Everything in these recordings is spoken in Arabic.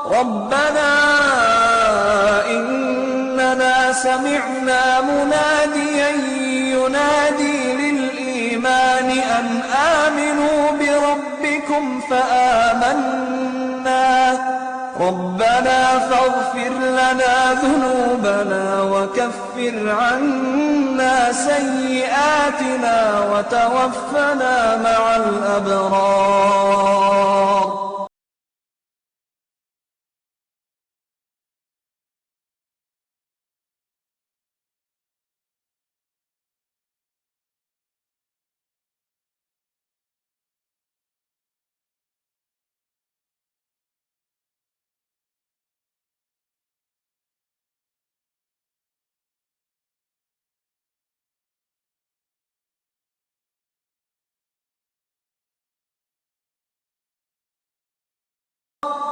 ربنا إننا سمعنا مناديا ينادي للإيمان أن آمنوا بربكم فآمنا ربنا فاغفر لنا ذنوبنا وكفر عنا سيئاتنا وتوفنا مع الأبرار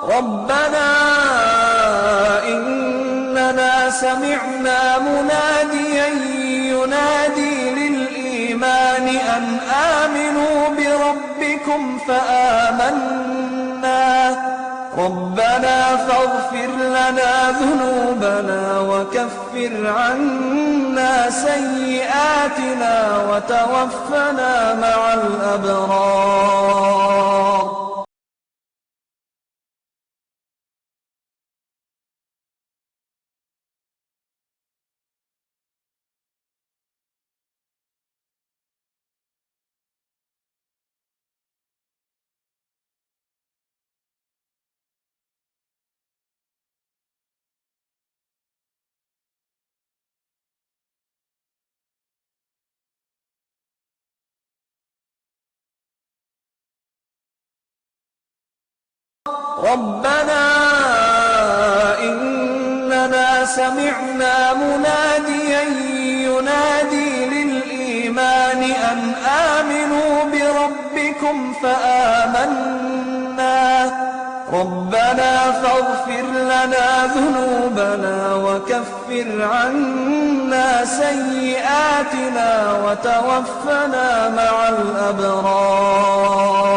ربنا إننا سمعنا مناديا ينادي للإيمان أن آمنوا بربكم فآمنا ربنا فاغفر لنا ذنوبنا وكفر عنا سيئاتنا وتوفنا مع الأبرار ربنا إننا سمعنا مناديا ينادي للإيمان أن آمنوا بربكم فآمنا ربنا فاغفر لنا ذنوبنا وكفر عنا سيئاتنا وتوفنا مع الأبرار